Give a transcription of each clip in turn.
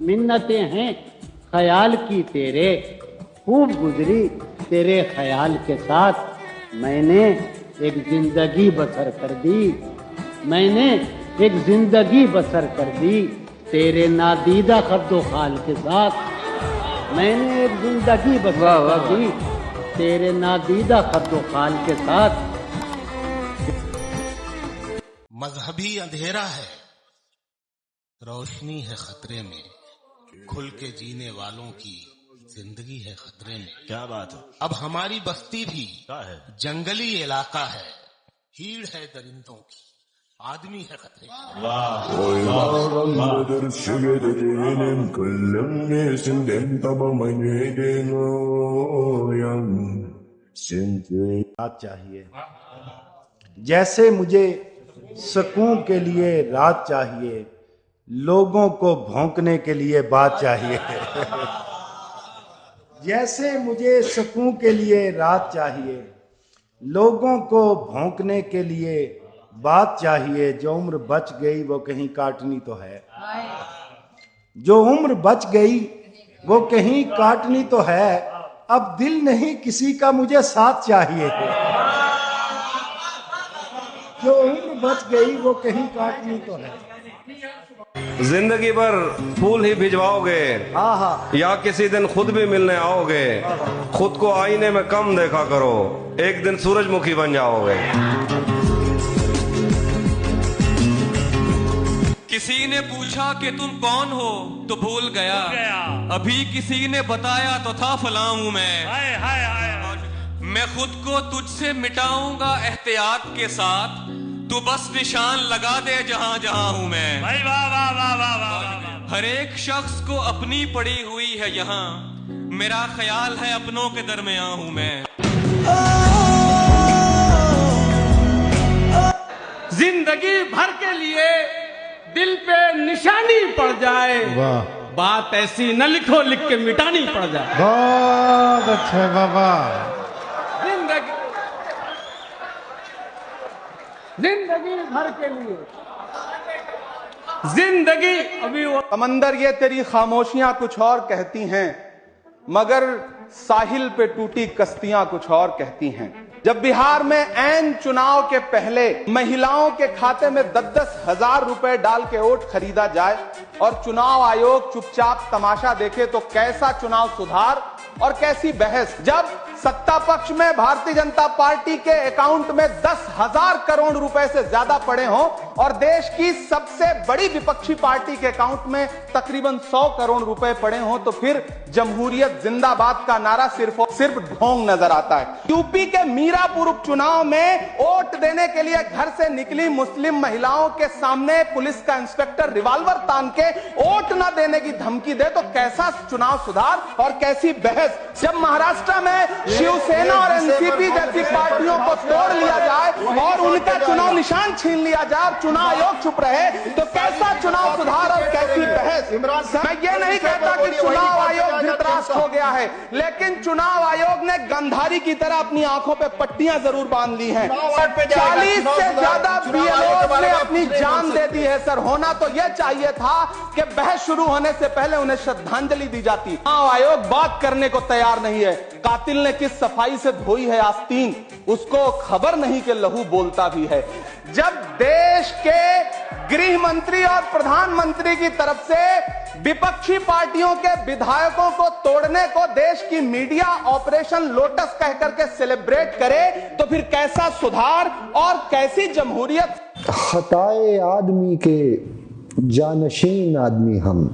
मिन्नतें हैं ख्याल की तेरे, खूब गुजरी तेरे ख्याल के साथ। मैंने एक जिंदगी बसर कर दी, मैंने एक जिंदगी बसर कर दी तेरे नादीदा खद्दो खाल के साथ। मैंने एक जिंदगी बसर कर दी तेरे नादीदा खद्दो खाल के साथ। मजहबी अंधेरा है, रोशनी है खतरे में, खुल के जीने वालों की जिंदगी है खतरे में। क्या बात है। अब हमारी बस्ती भी क्या है? जंगली इलाका है, भीड़ है दरिंदों की, आदमी है खतरे में। रात चाहिए जैसे मुझे सुकून के लिए रात चाहिए, लोगों को भौंकने के लिए बात चाहिए। जैसे मुझे सुकून के लिए रात चाहिए, लोगों को भौंकने के लिए बात चाहिए। जो उम्र बच गई वो कहीं काटनी तो है, जो उम्र बच गई वो कहीं काटनी तो है। अब दिल नहीं किसी का मुझे साथ चाहिए, जो उम्र बच गई वो कहीं काटनी तो है। जिंदगी भर फूल ही भिजवाओगे, हाँ हाँ, या किसी दिन खुद भी मिलने आओगे। खुद को आईने में कम देखा करो, एक दिन सूरजमुखी बन जाओगे। किसी ने पूछा कि तुम कौन हो तो भूल गया, अभी किसी ने बताया तो था फलां हूं मैं खुद को तुझसे मिटाऊंगा एहतियात के साथ, तू बस निशान लगा दे जहां जहां हूं मैं। वाह वाह वाह वाह वाह। हर एक शख्स को अपनी पड़ी हुई है यहाँ, मेरा ख्याल है अपनों के दरमियां हूं मैं। जिंदगी भर के लिए दिल पे निशानी पड़ जाए, बात ऐसी न लिखो लिख के मिटानी पड़ जाए। बहुत अच्छा बाबा। जिंदगी भर के लिए जिंदगी अभी वो समंदर ये तेरी खामोशियां कुछ और कहती हैं, मगर साहिल पे टूटी कश्तियां कुछ और कहती हैं। जब बिहार में ऐन चुनाव के पहले महिलाओं के खाते में 10-10 हजार रुपए डाल के वोट खरीदा जाए और चुनाव आयोग चुपचाप तमाशा देखे, तो कैसा चुनाव सुधार और कैसी बहस। जब सत्ता पक्ष में भारतीय जनता पार्टी के अकाउंट में 10,000 करोड़ रुपए से ज्यादा पड़े हों और देश की सबसे बड़ी विपक्षी पार्टी के अकाउंट में तकरीबन 100 करोड़ रुपए पड़े हों, तो फिर जमहूरियत जिंदाबाद का नारा सिर्फ ढोंग नजर आता है। यूपी के मीरापुर उपचुनाव में वोट देने के लिए घर से निकली मुस्लिम महिलाओं के सामने पुलिस का इंस्पेक्टर रिवॉल्वर तान के वोट न देने की धमकी दे, तो कैसा चुनाव सुधार और कैसी बहस। जब महाराष्ट्र में शिवसेना और एनसीपी जैसी पार्टियों को तोड़ लिया जाए और उनका चुनाव निशान छीन लिया जाए और चुनाव आयोग चुप रहे, तो कैसा चुनाव सुधार और कैसी बहस। मैं ये नहीं कहता कि चुनाव आयोग धृतराष्ट्र हो गया है, लेकिन चुनाव आयोग ने गंधारी की तरह अपनी आंखों पे पट्टियां जरूर बांध ली हैं। 40 से ज्यादा बीएलओ ने अपनी जान दे दी है। सर, होना तो यह चाहिए था कि बहस शुरू होने से पहले उन्हें श्रद्धांजलि दी जाती। चुनाव आयोग बात करने को तैयार नहीं है। कातिल ने किस सफाई से धोई है आस्तीन, उसको खबर नहीं कि लहू बोलता भी है। जब देश के गृह मंत्री और प्रधानमंत्री की तरफ से विपक्षी पार्टियों के विधायकों को तोड़ने को देश की मीडिया ऑपरेशन लोटस कह करके सेलिब्रेट करे, तो फिर कैसा सुधार और कैसी जमहूरियत। खताए आदमी के जानशीन आदमी हम,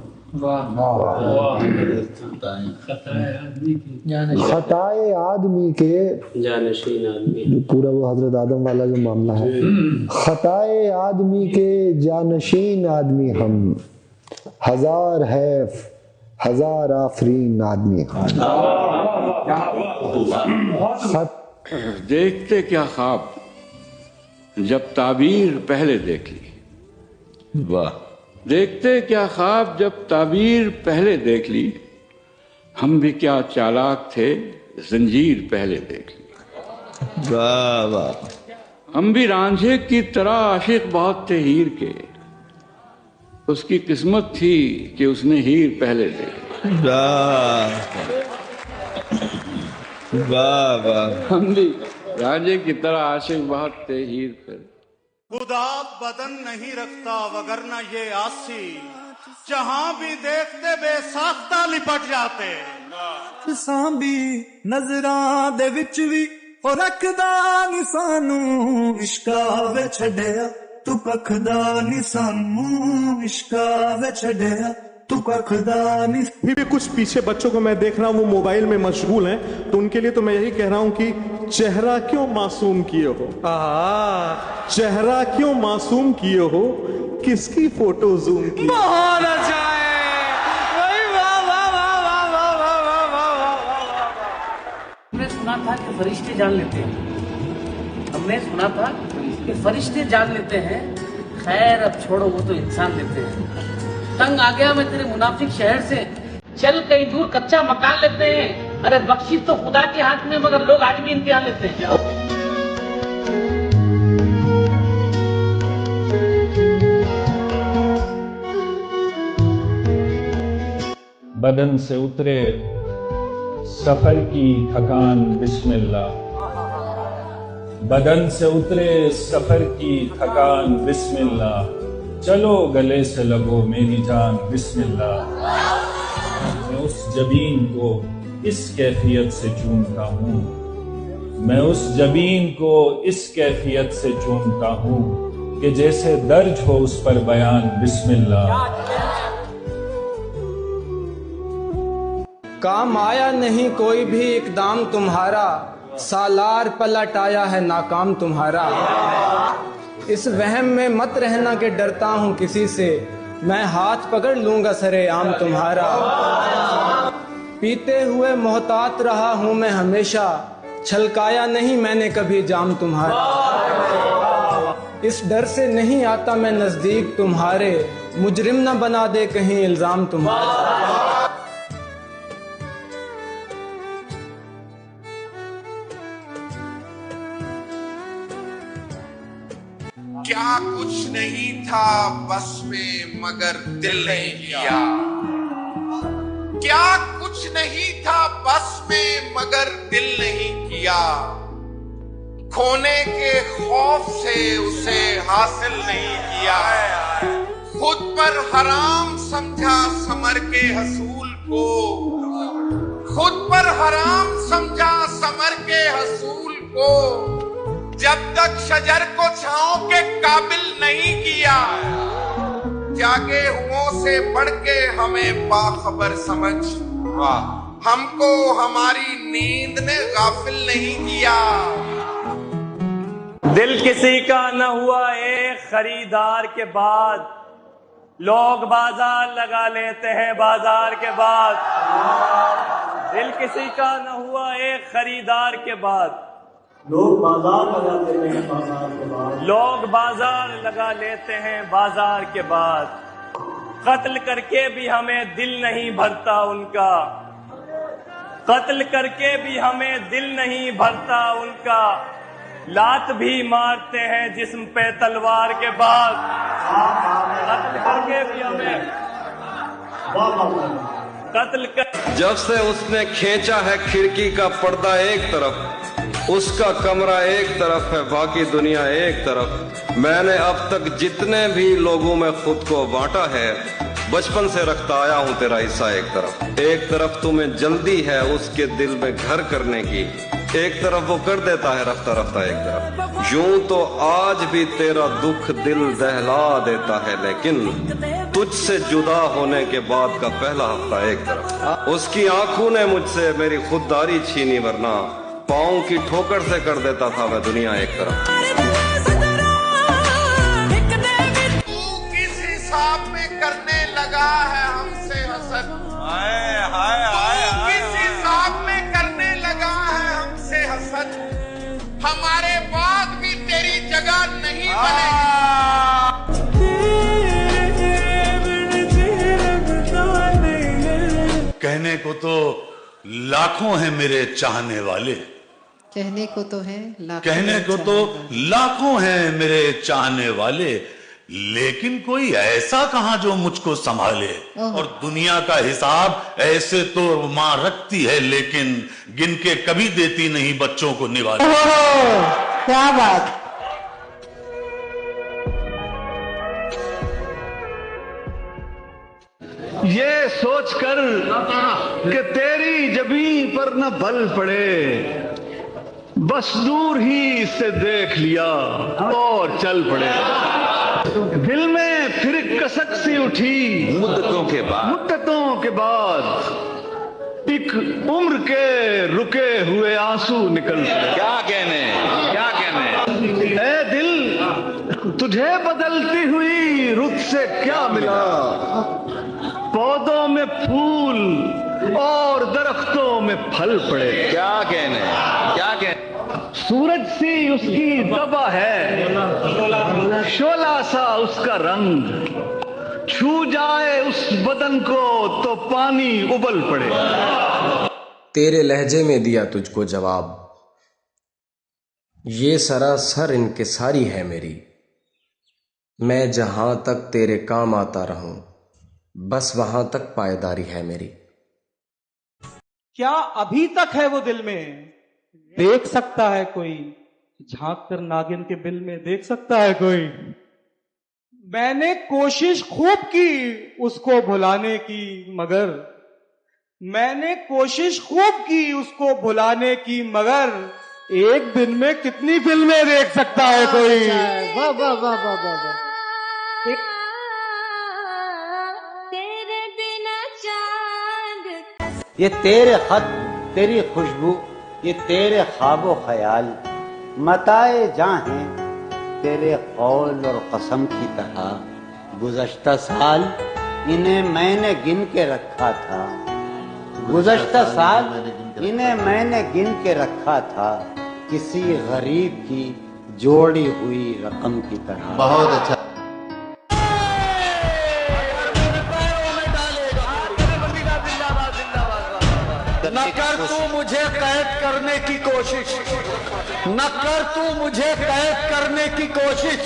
खताए आदमी के जानशीन आदमी, पूरा वो हजरत आदम वाला जो मामला है। खताए आदमी के जानशीन आदमी हम, हजार है हजार आफरीन आदमी हम। देखते क्या ख्वाब जब ताबीर पहले देख ली। वाह। देखते क्या ख्वाब जब ताबीर पहले देख ली, हम भी क्या चालाक थे जंजीर पहले देख ली। वाह वाह। हम भी रांझे की तरह आशिक बहुत थे हीर के, उसकी किस्मत थी कि उसने हीर पहले देखी। वाह वाह। हम भी राजे की तरह आशिक बहुत थे हीर पर। खुदा बदन नहीं रखता वगरना ये आसी, जहां भी देखते बेसाख्ता लिपट जाते। सांभी नजरां दे विच भी ओ रखदा नी सानू, इश्का वे छड़िया तू कखदा नी सानू, इश्का वे छड़िया तू कखदा नी। भी कुछ पीछे बच्चों को मैं देख रहा हूँ वो मोबाइल में मशगूल हैं, तो उनके लिए तो मैं यही कह रहा हूँ कि चेहरा क्यों मासूम किए हो, चेहरा क्यों मासूम किए हो, किसकी फोटो जूम की। बहुत अच्छा है। हमने सुना था कि फरिश्ते जान लेते हैं, हमने सुना था कि फरिश्ते जान लेते हैं। खैर अब छोड़ो, वो तो इंसान लेते हैं। तंग आ गया मैं तेरे मुनाफिक शहर से, चल कहीं दूर कच्चा मकान लेते हैं। अरे बख्शिश तो खुदा के हाथ में, मगर लोग आज भी इम्तिहान लेते हैं। बदन से उतरे सफर की थकान बिस्मिल्लाह, बदन से उतरे सफर की थकान बिस्मिल्लाह, चलो गले से लगो मेरी जान बिस्मिल्लाह। मैं उस जबीन को इस कैफियत से चूमता हूँ, मैं उस जबीन को इस कैफियत से चूमता हूँ कि जैसे दर्ज हो उस पर बयान बिस्मिल्लाह। काम आया नहीं कोई भी इकदाम तुम्हारा, सालार पलट आया है नाकाम तुम्हारा। इस वहम में मत रहना कि डरता हूँ किसी से, मैं हाथ पकड़ लूंगा सरेआम तुम्हारा। पीते हुए मोहतात रहा हूँ मैं हमेशा, छलकाया नहीं मैंने कभी जाम तुम्हारा। इस डर से नहीं आता मैं नजदीक तुम्हारे, मुजरिम न बना दे कहीं इल्जाम तुम्हारा। क्या कुछ नहीं था बस में मगर दिल नहीं किया, क्या कुछ नहीं था बस में मगर दिल नहीं किया। खोने के खौफ से उसे हासिल नहीं किया, खुद पर हराम समझा समर के हसूल को, खुद पर हराम समझा समर के हसूल को। जब तक शजर को छांव के काबिल नहीं किया, जागे हुओं से बढ़ के हमें बाखबर समझ, हमको हमारी नींद ने गाफिल नहीं किया। दिल किसी का न हुआ एक खरीदार के बाद, लोग बाजार लगा लेते हैं बाजार के बाद। दिल किसी का न हुआ एक खरीदार के बाद, लोग बाजार लगा लेते हैं बाजार के बाद, लोग बाजार लगा लेते हैं बाजार के बाद। कत्ल करके भी हमें दिल नहीं भरता उनका, कत्ल करके भी हमें दिल नहीं भरता उनका। लात भी मारते हैं जिस्म पे तलवार के बाद, कत्ल करके भी हमें कत्ल कर। जब से उसने खींचा है खिड़की का पर्दा एक तरफ, उसका कमरा एक तरफ है बाकी दुनिया एक तरफ। मैंने अब तक जितने भी लोगों में खुद को बांटा है, बचपन से रखता आया हूँ तेरा हिस्सा एक तरफ तुम्हें जल्दी है उसके दिल में घर करने की, एक तरफ वो कर देता है रफ्ता रफ्ता एक तरफ। यूं तो आज भी तेरा दुख दिल दहला देता है, लेकिन तुझसे जुदा होने के बाद का पहला हफ्ता एक तरफ। उसकी आंखों ने मुझसे मेरी खुददारी छीनी, वरना पाँव की ठोकर से कर देता था मैं दुनिया एक तरफ। तू किस हिसाब में करने लगा है हमसे हसद, तू किस हिसाब में करने लगा है हमसे हसद। हमारे बाद भी तेरी जगह नहीं बनेगी। कहने को तो लाखों हैं मेरे चाहने वाले, कहने को तो है लाखों, कहने को तो लाखों हैं मेरे चाहने वाले, लेकिन कोई ऐसा कहां जो मुझको संभाले। और दुनिया का हिसाब ऐसे तो मां रखती है, लेकिन गिन के कभी देती नहीं बच्चों को निवाले। क्या बात। ये सोचकर कि तेरी जबीन पर न बल पड़े, बस दूर ही से देख लिया और चल पड़े। दिल में फिर कसक सी उठी मुद्दतों के बाद एक उम्र के रुके हुए आंसू निकल पड़े। क्या कहने ऐ दिल, तुझे बदलती हुई रुत से क्या मिला? पौधों में फूल और दरख्तों में फल पड़े। क्या कहने सूरज सी उसकी दबा है, शोला सा उसका रंग, छू जाए उस बदन को तो पानी उबल पड़े। तेरे लहजे में दिया तुझको जवाब, ये सरासर इनकिसारी है मेरी। मैं जहां तक तेरे काम आता रहूं, बस वहां तक पायदारी है मेरी। क्या अभी तक है वो दिल में? देख सकता है कोई, झांक कर नागिन के बिल में देख सकता है कोई। मैंने कोशिश खूब की उसको भुलाने की, मगर मैंने कोशिश खूब की उसको भुलाने की, मगर एक दिन में कितनी फिल्में देख सकता है कोई। वाह वाह वाह वाह वाह। ये तेरे खत, तेरी खुशबू, ये तेरे ख्वाबो ख्याल मताए जहाँ हैं तेरे कौल और कसम की तरह। गुज़श्ता साल इन्हें मैंने गिन के रखा था, गुज़श्ता साल इन्हें मैंने गिन के रखा था, किसी गरीब की जोड़ी हुई रकम की तरह। बहुत अच्छा। न कर तू मुझे कैद करने की कोशिश, न कर तू मुझे कैद करने की कोशिश,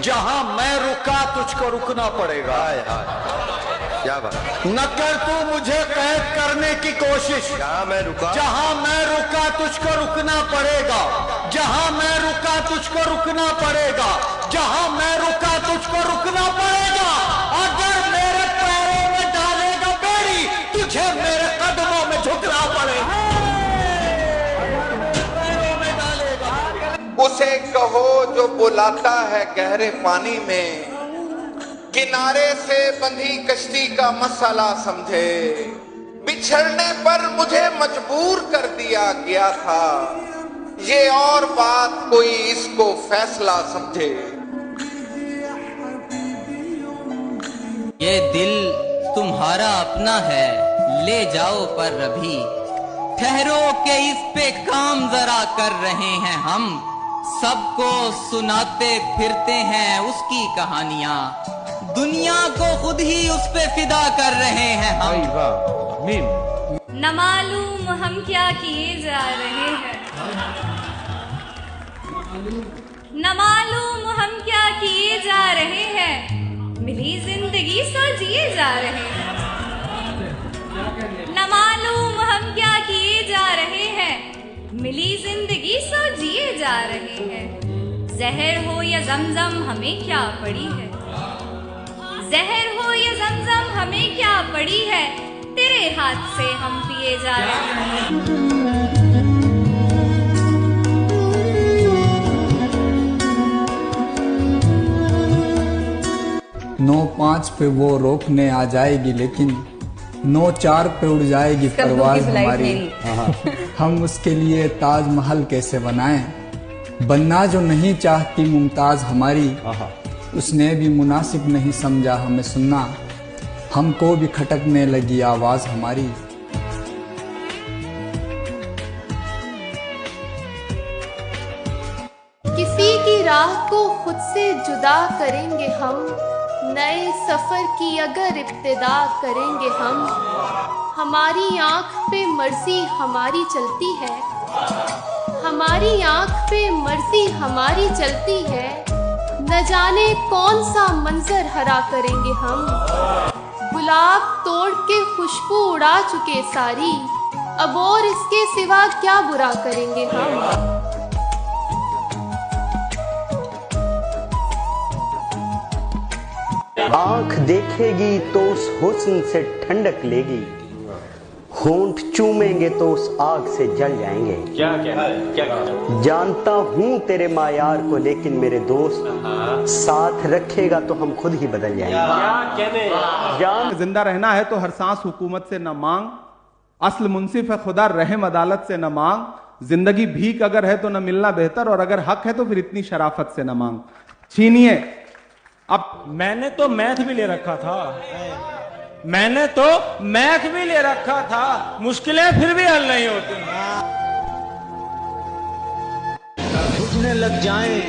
जहां मैं रुका तुझको रुकना पड़ेगा। क्या बात। न कर तू मुझे कैद करने की कोशिश, जहां मैं रुका तुझको रुकना पड़ेगा, जहां मैं रुका तुझको रुकना पड़ेगा, जहां मैं रुका तुझको रुकना पड़ेगा। अगर मेरे पैरों में डालेगा बेड़ी, तुझे मेरे कदमों में झुकना पड़ेगा। उसे कहो जो बुलाता है गहरे पानी में, किनारे से बंधी कश्ती का मसला समझे। बिछड़ने पर मुझे मजबूर कर दिया गया था, ये और बात कोई इसको फैसला समझे। ये दिल तुम्हारा अपना है, ले जाओ पर अभी ठहरो के इस पे काम जरा कर रहे हैं हम। सबको सुनाते फिरते हैं उसकी कहानियां, दुनिया को खुद ही उस पे फिदा कर रहे हैं हम। न मालूम हम क्या किए जा रहे हैं, न मालूम हम क्या किए जा रहे हैं, मिली जिंदगी सो जिए जा रहे हैं। न मालूम हम क्या किए जा रहे हैं, मिली जिंदगी सो जिए जा रहे हैं। जहर हो या जमजम हमें क्या पड़ी है, जहर हो या जमजम हमें क्या पड़ी है, तेरे हाथ से हम पिए जा रहे हैं। 9-5 पे वो रोकने आ जाएगी, लेकिन 9-4 पे उड़ जाएगी परवाज हमारी। हम उसके लिए ताजमहल कैसे बनाएं, बनना जो नहीं चाहती मुमताज हमारी, उसने भी मुनासिब नहीं समझा हमें सुनना, हमको भी खटकने लगी आवाज हमारी। किसी की राह को खुद से जुदा करेंगे हम, नए सफर की अगर इब्तिदा करेंगे हम। हमारी आंख पे मर्जी हमारी चलती है, हमारी आंख पे मर्जी हमारी चलती है, न जाने कौन सा मंजर हरा करेंगे हम। गुलाब तोड़ के खुशबू उड़ा चुके सारी, अब और इसके सिवा क्या बुरा करेंगे हम। आंख देखेगी तो उस हुस्न से ठंडक लेगी, होंठ चूमेंगे तो उस आग से जल जाएंगे। क्या जानता हूँ तेरे मायार को, लेकिन मेरे दोस्त साथ रखेगा तो हम खुद ही बदल जाएंगे। जिंदा रहना है तो हर सांस हुकूमत से न मांग, असल मुंसिफ है खुदा रहम अदालत से न मांग। जिंदगी भीख अगर है तो न मिलना बेहतर, और अगर हक है तो फिर इतनी शराफत से न मांग। छीनिए अब। मैंने तो मैथ भी ले रखा था, मैंने तो मैथ भी ले रखा था, मुश्किलें फिर भी हल नहीं होती। बुझने लग जाएं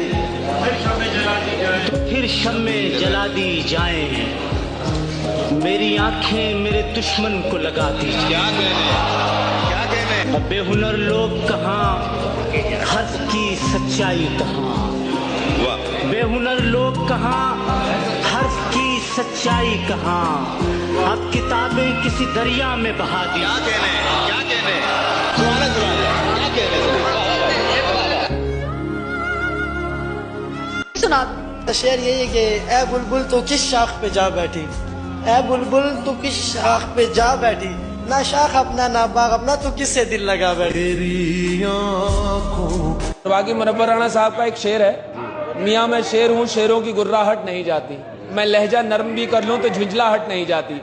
तो फिर शम्में जला दी जाएं, मेरी आंखें मेरे दुश्मन को लगाती। क्या कहने बेहुनर लोग कहाँ, हक की सच्चाई कहाँ। बेहुनर लोग कहाँ, हर्फ की सच्चाई कहाँ। अब किताबें किसी दरिया में बहा दी। क्या कहने सुना शेर यही है कि ए बुलबुल तो किस शाख पे जा बैठी, ए बुलबुल तो किस शाख पे जा बैठी, ना शाख अपना ना बाग अपना, तो किससे दिल लगा बैठी। बाकी मुनव्वर राणा साहब का एक शेर है, मियाँ मैं शेर हूँ शेरों की गुर्राहट नहीं जाती, मैं लहजा नरम भी कर लूँ तो झुंझलाहट नहीं जाती।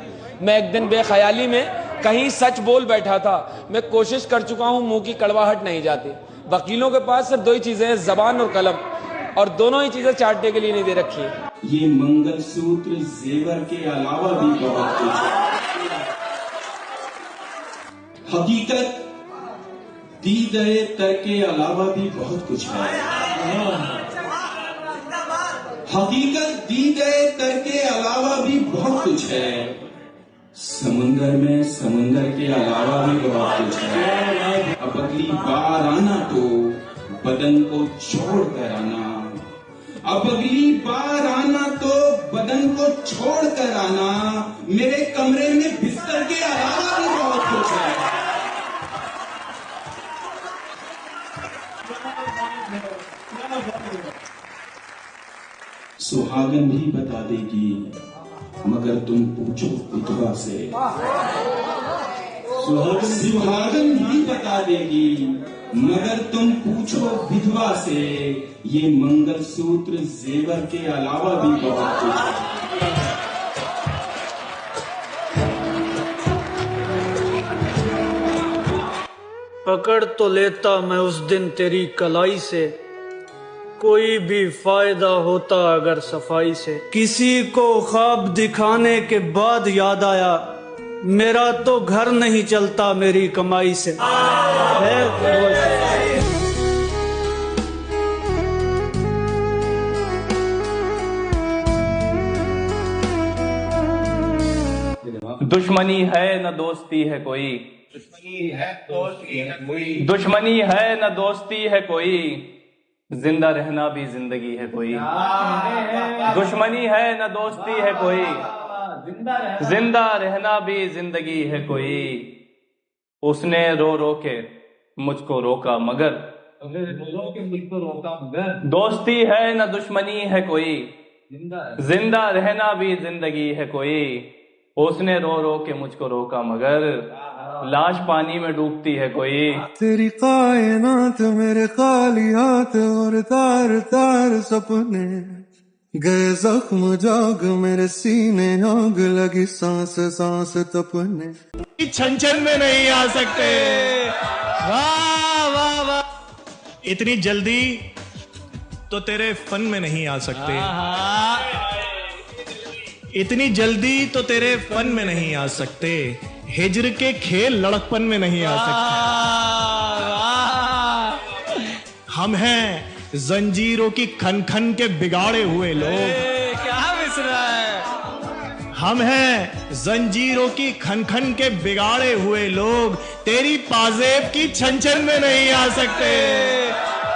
मैं एक दिन बेख्याली में कहीं सच बोल बैठा था, मैं कोशिश कर चुका हूँ मुंह की कड़वाहट नहीं जाती। वकीलों के पास सिर्फ दो ही चीजें हैं, जबान और कलम, और दोनों ही चीजें चाटने के लिए नहीं दे रखी है। ये मंगलसूत्र जेवर के अलावा भी बहुत कुछ है। हकीकत दी गए तर के अलावा भी बहुत कुछ है। हकीकत दी गए तर के अलावा भी बहुत कुछ है। समंदर में समंदर के अलावा भी बहुत कुछ है। अब अगली बार आना तो बदन को छोड़ कर आना, अब अगली बार आना तो बदन को छोड़ कर आना, मेरे कमरे में बिस्तर के अलावा भी बहुत कुछ है। सुहागन भी बता देगी मगर तुम पूछो विधवा से। सुहागन भी बता देगी मगर तुम पूछो विधवा से, ये मंगलसूत्र जेवर के अलावा भी बहुत कुछ है। पकड़ तो लेता मैं उस दिन तेरी कलाई से, कोई भी फायदा होता अगर सफाई से। किसी को ख्वाब दिखाने के बाद याद आया, मेरा तो घर नहीं चलता मेरी कमाई से। दुश्मनी है न दोस्ती है कोई, दुश्मनी है दोस्ती है कोई, दुश्मनी है न दोस्ती है कोई, जिंदा रहना भी जिंदगी है कोई। दुश्मनी है न दोस्ती है कोई, जिंदा रहना भी जिंदगी है कोई। उसने रो रो के मुझको रोका मगर, मुझको रोका मगर, दोस्ती है न दुश्मनी है कोई, जिंदा रहना भी जिंदगी है कोई। उसने रो रो के मुझको रोका मगर, लाश पानी में डूबती है कोई। तेरी कायनात मेरे खाली हाथ और तार तार सपने, गए जख्म जाग मेरे सीने, आग लगी सांस सांस तपने। छन में नहीं आ सकते। वाह वाह वाह। इतनी जल्दी तो तेरे फन में नहीं आ सकते, इतनी जल्दी तो तेरे फन में नहीं आ सकते, हिजर के खेल लड़कपन में नहीं आ सकते। हम हैं जंजीरों की खन खन के बिगाड़े हुए लोग। क्या मिसरा है? हम हैं जंजीरों की खन खन के बिगाड़े हुए लोग, तेरी पाजेब की छन छन में नहीं आ सकते।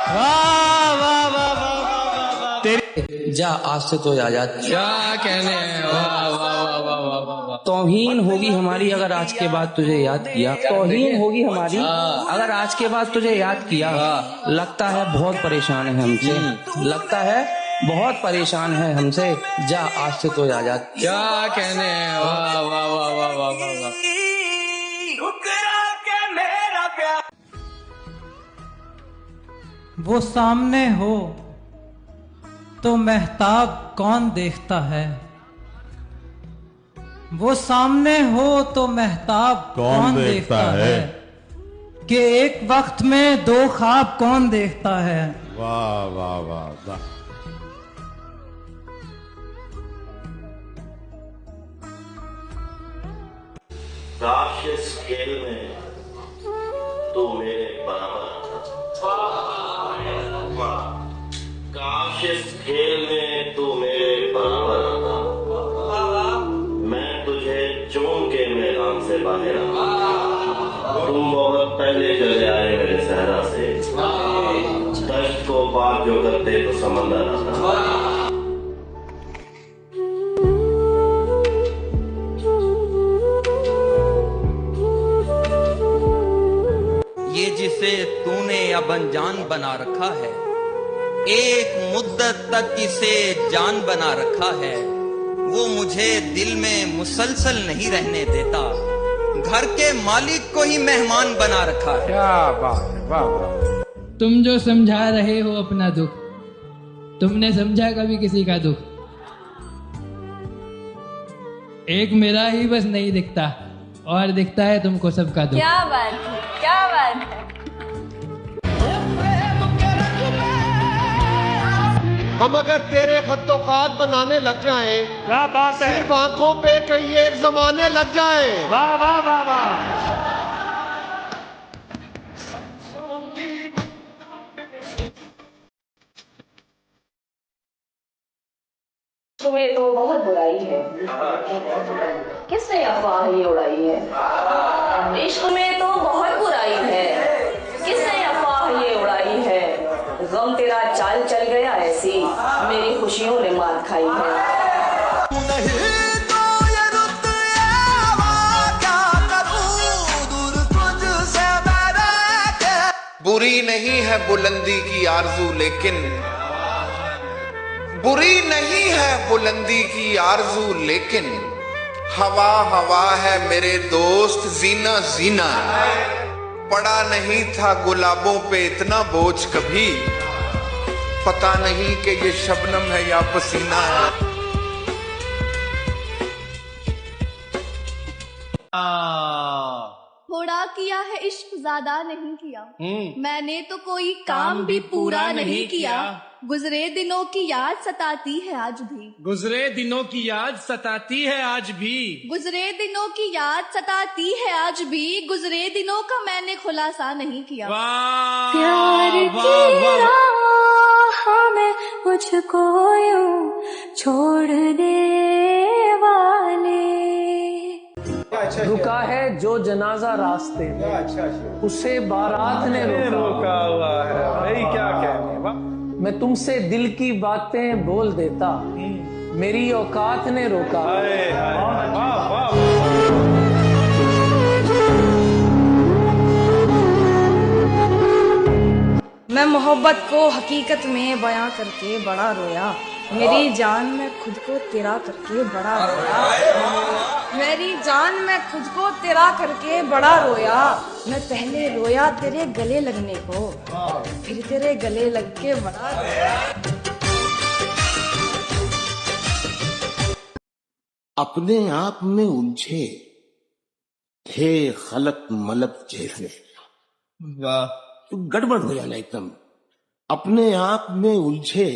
वाह वाह वाह वाह। जा आज से तो आजाद। क्या कहने हैं, वाह वाह वाह वाह वाह वाह। तौहीन होगी हमारी अगर आज के बाद तुझे याद किया, तौहीन होगी हमारी अगर आज के बाद तुझे याद किया। लगता है बहुत परेशान है हमसे, लगता है बहुत परेशान है हमसे, जा आज से तो आजाद। क्या कहने हैं, वाह वाह वाह वाह वाह वाह। वो सामने हो तो महताब कौन देखता है, वो सामने हो तो महताब कौन देखता है, कि एक वक्त में दो ख्वाब कौन देखता है। वाह वाह वाह वाह। काश इस खेल में तू मेरे बराबर था, काश इस खेल में तू मेरे बराबर था, मैं तुझे चूम के मैदान से बाहर आ। तुम बहुत पहले चले आए मेरे सहरा से, दश्त को पार जो करते तो समंदर आता। ये जिसे तूने अब अनजान बना रखा है, एक मुद्दत तक इसे जान बना रखा है, वो मुझे दिल में मुसलसल नहीं रहने देता, घर के मालिक को ही मेहमान बना रखा है। क्या बात है, वाह वाह। तुम जो समझा रहे हो अपना दुख, तुमने समझा कभी किसी का दुख? एक मेरा ही बस नहीं दिखता, और दिखता है तुमको सबका दुख। क्या बात है, क्या बात है। हम अगर तेरे खत्तो खात बनाने लग जाएं, क्या बात है, सिर्फ आंखों पे कहीं एक जमाने लग जाएं। वाह वाह वाह वाह। तुम्हें तो बहुत बुराई है, किसने अफवाह ये उड़ाई है। इश्क में तो बहुत बुराई है, किसने अफवाह ये उड़ाई है। गम तेरा चाल चल गया ऐसी, मेरी खुशियों ने मात खाई है। बुरी नहीं है बुलंदी की आरजू, लेकिन बुरी नहीं है बुलंदी की आरजू, लेकिन हवा हवा है मेरे दोस्त, जीना जीना। पड़ा नहीं था गुलाबों पे इतना बोझ कभी, पता नहीं कि ये शबनम है या पसीना है। थोड़ा किया है इश्क ज्यादा नहीं किया, मैंने तो कोई काम भी पूरा नहीं किया। गुजरे दिनों की याद सताती है आज भी, गुजरे दिनों की याद सताती है आज भी, गुजरे दिनों की याद सताती है आज भी, गुजरे दिनों का मैंने खुलासा नहीं किया। प्यार की राह में मुझको यूं छोड़ने वाले। रुका है जो जनाजा रास्ते में, उसे बारात ने रोका हुआ है। भाई क्या कहने, मैं तुमसे दिल की बातें बोल देता, मेरी औकात ने रोका। मैं मोहब्बत को हकीकत में बयां करके बड़ा रोया, मेरी जान में खुद को तेरा करके बड़ा रोया। मेरी जान में खुद को तेरा करके बड़ा रोया। मैं पहले रोया तेरे गले लगने को, फिर तेरे गले लग के बड़ा रोया। अपने आप में उलझे थे खलक मलब जैसे, तो गड़बड़ हो जाना एकदम। अपने आप में उलझे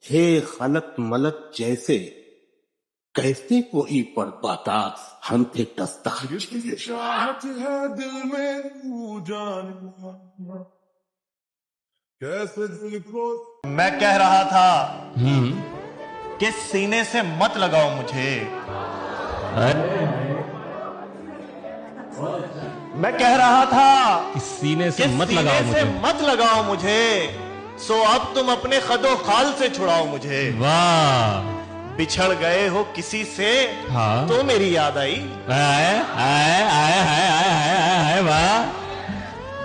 थे खलक मलक जैसे, कैसे कोई पढ़ पाता हम थे टसता। चाहत है दिल में कैसे दिल को। मैं कह रहा था कि सीने से मत लगाओ मुझे, मैं कह रहा था कि सीने से मत लगाओ मुझे, मत लगाओ मुझे, सो अब तुम अपने खदो खाल से छुड़ाओ मुझे। वाह। बिछड़ गए हो किसी से हाँ। तो मेरी याद आई। आए आए आए आए आए आए वाह।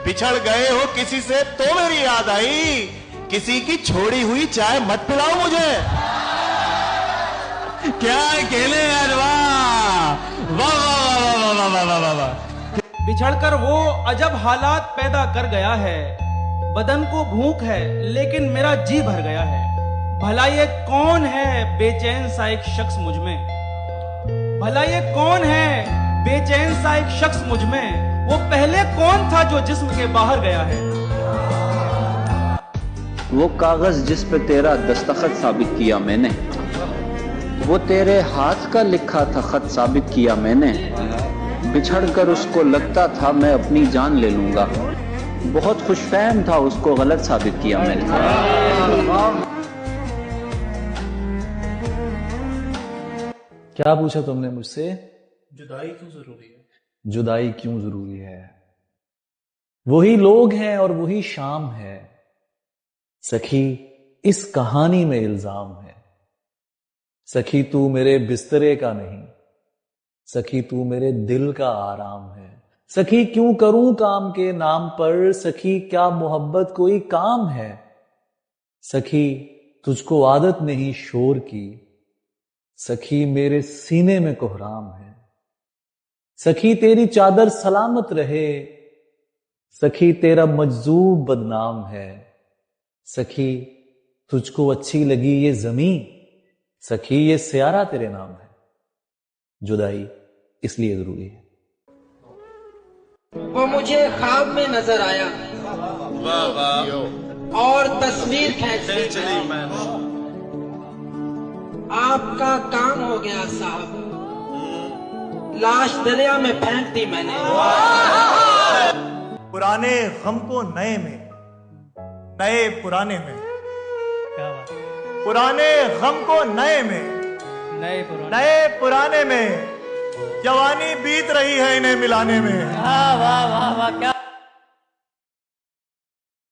बिछड़ गए हो किसी से तो मेरी याद आई, किसी की छोड़ी हुई चाय मत पिलाओ मुझे। क्या खेले यार, वाह वाह वाह वाह वाह वाह वाह वाह। बिछड़कर वो अजब हालात पैदा कर गया है, बदन को भूख है लेकिन मेरा जी भर गया है। भला ये कौन है बेचैन सा एक शख्स मुझ में, भला ये कौन है बेचैन सा एक शख्स मुझ में, वो पहले कौन था जो जिस्म के बाहर गया है। वो कागज जिस पे तेरा दस्तखत साबित किया मैंने, वो तेरे हाथ का लिखा था खत साबित किया मैंने। बिछड़कर उसको लगता था मैं अपनी जान ले लूंगा, बहुत खुशफहम था उसको गलत साबित किया मैंने। क्या पूछा तुमने मुझसे? जुदाई क्यों जरूरी है? जुदाई क्यों जरूरी है? वही लोग हैं और वही शाम है सखी, इस कहानी में इल्जाम है। सखी तू मेरे बिस्तरे का नहीं, सखी तू मेरे दिल का आराम है। सखी क्यों करूं काम के नाम पर, सखी क्या मोहब्बत कोई काम है। सखी तुझको आदत नहीं शोर की, सखी मेरे सीने में कोहराम है। सखी तेरी चादर सलामत रहे, सखी तेरा मजजूब बदनाम है। सखी तुझको अच्छी लगी ये जमीन, सखी ये सियारा तेरे नाम है। जुदाई इसलिए जरूरी है। वो मुझे ख्वाब में नजर आया वाह वाह। और तस्वीर खींच ली। आपका काम हो गया साहब, लाश दरिया में फेंक दी मैंने। पुराने गम को नए में, नए पुराने में। क्या बात। पुराने गम को नए में, नए पुराने में। जवानी बीत रही है इन्हें मिलाने में। वाह वाह वाह वाह, क्या